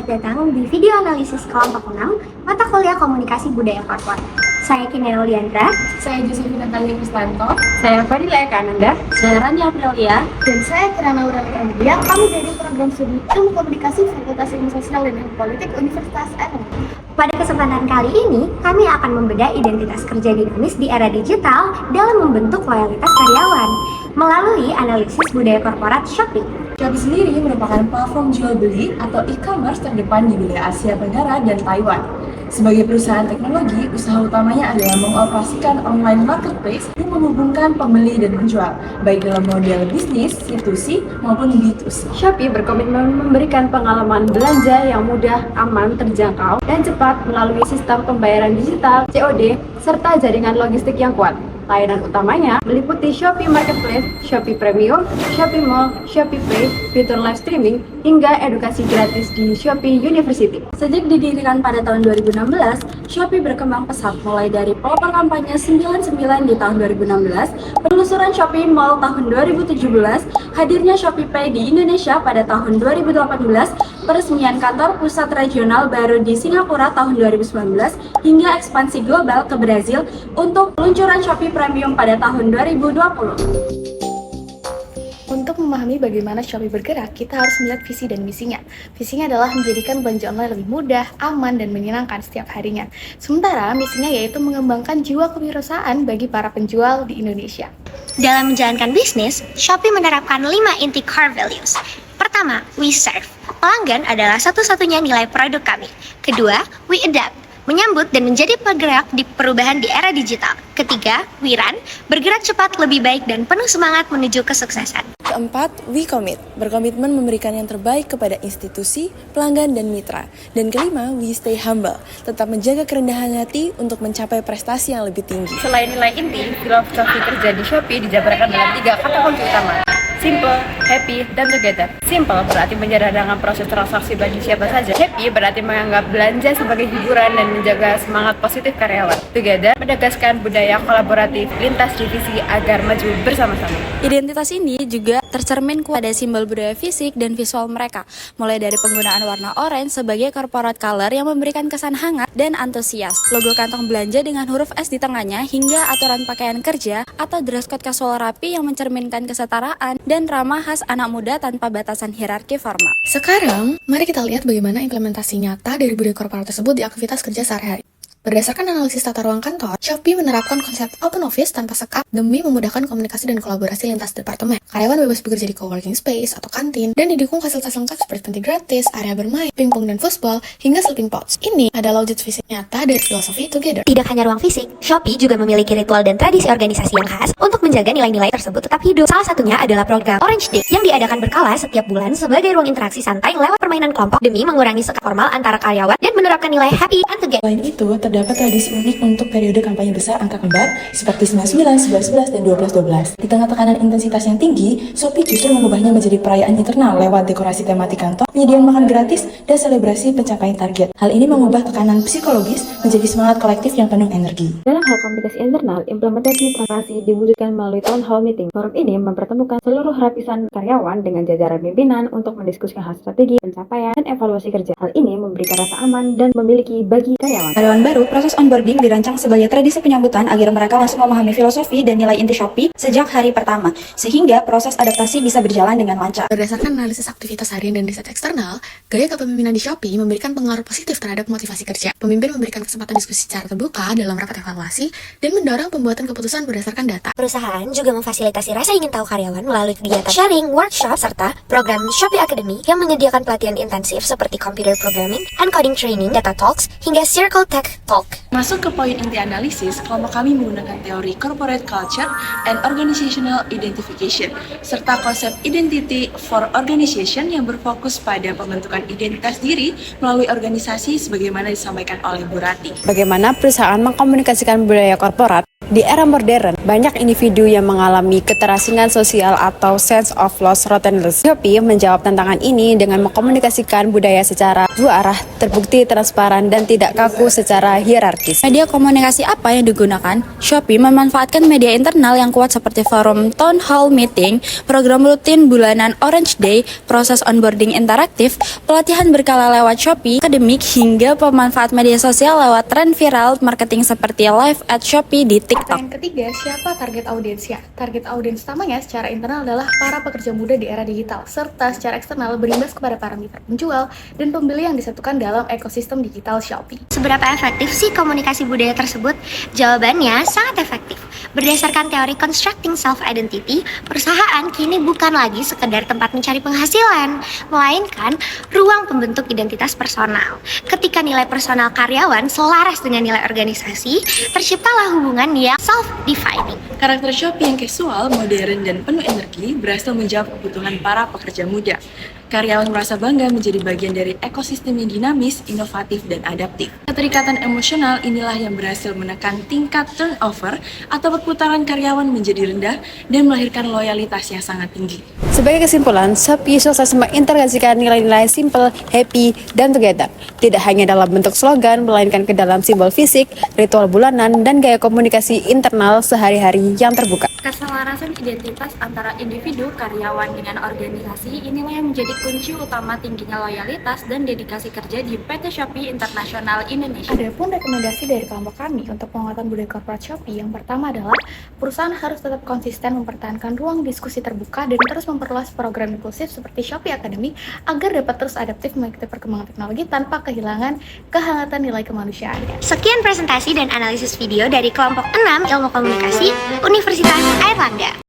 selamat datang di video analisis kelompok 6 mata kuliah komunikasi budaya korporat. Saya Kinel Liandra, Saya Josephine Natalia Kristanto, Saya Fadila Eka Ananda, saya Rania Aprilia, dan saya Kirana Aurel Media. Kami dari program studi Ilmu Komunikasi Fakultas Ilmu Sosial dan Ilmu Politik Universitas Erlangga. Pada kesempatan kali ini, kami akan membedah identitas kerja dinamis di era digital dalam membentuk loyalitas karyawan melalui analisis budaya korporat Shopee. Shopee sendiri merupakan platform jual beli atau e-commerce terdepan di wilayah Asia Tenggara dan Taiwan. Sebagai perusahaan teknologi, usaha utamanya adalah mengoperasikan online marketplace yang menghubungkan pembeli dan penjual, baik dalam model bisnis, C2C maupun B2C. Shopee berkomitmen memberikan pengalaman belanja yang mudah, aman, terjangkau, dan cepat melalui sistem pembayaran digital, COD, serta jaringan logistik yang kuat. Layanan utamanya meliputi Shopee Marketplace, Shopee Premium, Shopee Mall, Shopee Pay, fitur live streaming, hingga edukasi gratis di Shopee University. Sejak didirikan pada tahun 2016, Shopee berkembang pesat mulai dari pelopor kampanye 99 di tahun 2016, penelusuran Shopee Mall tahun 2017, hadirnya Shopee Pay di Indonesia pada tahun 2018, peresmian kantor pusat regional baru di Singapura tahun 2019, hingga ekspansi global ke Brazil untuk peluncuran Shopee Premium pada tahun 2020. Untuk memahami bagaimana Shopee bergerak, kita harus melihat visi dan misinya. Visinya adalah menjadikan belanja online lebih mudah, aman, dan menyenangkan setiap harinya. Sementara misinya yaitu mengembangkan jiwa kewirausahaan bagi para penjual di Indonesia. Dalam menjalankan bisnis, Shopee menerapkan 5 inti core values. Pertama, we serve. Pelanggan adalah satu-satunya nilai produk kami. Kedua, we adapt. Menyambut dan menjadi penggerak di perubahan di era digital. Ketiga, we run. Bergerak cepat, lebih baik, dan penuh semangat menuju kesuksesan. Keempat, we commit. Berkomitmen memberikan yang terbaik kepada institusi, pelanggan, dan mitra. Dan kelima, we stay humble. Tetap menjaga kerendahan hati untuk mencapai prestasi yang lebih tinggi. Selain nilai inti, filosofi kerja di Shopee dijabarkan dalam 3 kata kunci utama. Simple, happy, dan together. Simple berarti menyederhanakan proses transaksi bagi siapa saja. Happy berarti menganggap belanja sebagai hiburan dan menjaga semangat positif karyawan. Together menegaskan budaya kolaboratif lintas divisi agar maju bersama-sama. Identitas ini juga tercermin pada simbol budaya fisik dan visual mereka, mulai dari penggunaan warna oranye sebagai corporate color yang memberikan kesan hangat dan antusias, logo kantong belanja dengan huruf S di tengahnya, hingga aturan pakaian kerja atau dress code casual rapi yang mencerminkan kesetaraan dan ramah khas anak muda tanpa batasan hierarki formal. Sekarang, mari kita lihat bagaimana implementasi nyata dari budaya korporat tersebut di aktivitas kerja sehari-hari. Berdasarkan analisis tata ruang kantor, Shopee menerapkan konsep open office tanpa sekat demi memudahkan komunikasi dan kolaborasi lintas departemen. Karyawan bebas bekerja di coworking space atau kantin dan didukung fasilitas lengkap seperti kantin gratis, area bermain, pingpong dan foosball, hingga sleeping pods. Ini adalah wujud fisik nyata dari filosofi Together. Tidak hanya ruang fisik, Shopee juga memiliki ritual dan tradisi organisasi yang khas untuk menjaga nilai-nilai tersebut tetap hidup. Salah satunya adalah program Orange Day yang diadakan berkala setiap bulan sebagai ruang interaksi santai lewat permainan kelompok demi mengurangi sekat formal antara karyawan dan menerapkan nilai happy and together. Selain itu, terdapat tradisi unik untuk periode kampanye besar angka kembar seperti 99, 11, 11, dan 12, 12. Di tengah tekanan intensitas yang tinggi, Shopee justru mengubahnya menjadi perayaan internal lewat dekorasi tematik kantor, penyediaan makan gratis, dan selebrasi pencapaian target. Hal ini mengubah tekanan psikologis menjadi semangat kolektif yang penuh energi. Dalam hal komunikasi internal, implementasi transaksi diwujudkan melalui town hall meeting. Forum ini mempertemukan seluruh lapisan karyawan dengan jajaran pimpinan untuk mendiskusikan hal strategi, pencapaian, dan evaluasi kerja. Hal ini memberikan rasa aman dan memiliki bagi karyawan. Karyawan baru, proses onboarding dirancang sebagai tradisi penyambutan agar mereka langsung memahami filosofi dan nilai inti Shopee sejak hari pertama, sehingga proses adaptasi bisa berjalan dengan lancar. Berdasarkan analisis aktivitas harian dan riset eksternal, gaya kepemimpinan di Shopee memberikan pengaruh positif terhadap motivasi kerja. Pemimpin memberikan kesempatan diskusi secara terbuka dalam rapat evaluasi dan mendorong pembuatan keputusan berdasarkan data. Perusahaan juga memfasilitasi rasa ingin tahu karyawan melalui kegiatan sharing, workshop, serta program Shopee Academy yang menyediakan pelatihan intensif seperti computer programming, and coding training, data talks, hingga circle tech talk. Masuk ke poin inti analisis, kelompok kami menggunakan teori corporate culture and organizational identification, serta konsep identity for organization yang berfokus pada pembentukan identitas diri melalui organisasi sebagaimana disampaikan oleh Bu Rati. Bagaimana perusahaan mengkomunikasikan budaya korporat Di era modern, banyak individu yang mengalami keterasingan sosial atau sense of loss rottenness. Shopee menjawab tantangan ini dengan mengkomunikasikan budaya secara dua arah, terbukti transparan dan tidak kaku secara hierarkis. Media komunikasi apa yang digunakan? Shopee memanfaatkan media internal yang kuat seperti forum town hall meeting, program rutin bulanan Orange Day, proses onboarding interaktif, pelatihan berkala lewat Shopee, akademik, hingga pemanfaat media sosial lewat tren viral marketing seperti live at Shopee di TikTok. Pertanyaan ketiga, siapa target audiensnya? Target audiens utamanya secara internal adalah para pekerja muda di era digital, serta secara eksternal berimbas kepada para mitra penjual dan pembeli yang disatukan dalam ekosistem digital Shopee. Seberapa efektif sih komunikasi budaya tersebut? Jawabannya sangat efektif. Berdasarkan teori constructing self-identity, perusahaan kini bukan lagi sekedar tempat mencari penghasilan, melainkan ruang pembentuk identitas personal. Ketika nilai personal karyawan selaras dengan nilai organisasi, terciptalah hubungan yang self-defining. Karakter Shopee yang casual, modern, dan penuh energi berhasil menjawab kebutuhan para pekerja muda. Karyawan merasa bangga menjadi bagian dari ekosistem yang dinamis, inovatif, dan adaptif. Keterikatan emosional inilah yang berhasil menekan tingkat turnover atau perputaran karyawan menjadi rendah dan melahirkan loyalitas yang sangat tinggi. Sebagai kesimpulan, Shopee sukses mengintegrasikan nilai-nilai simple, happy, dan together. Tidak hanya dalam bentuk slogan, melainkan ke dalam simbol fisik, ritual bulanan, dan gaya komunikasi internal sehari-hari yang terbuka. Keselarasan identitas antara individu, karyawan, dengan organisasi inilah yang menjadi kunci utama tingginya loyalitas dan dedikasi kerja di PT Shopee International Indonesia. Adapun rekomendasi dari kelompok kami untuk penguatan budaya corporate Shopee, yang pertama adalah perusahaan harus tetap konsisten mempertahankan ruang diskusi terbuka dan terus memperluas program inklusif seperti Shopee Academy agar dapat terus adaptif mengikuti perkembangan teknologi tanpa kehilangan kehangatan nilai kemanusiaan. Sekian presentasi dan analisis video dari kelompok 6 Ilmu Komunikasi Universitas Airlangga.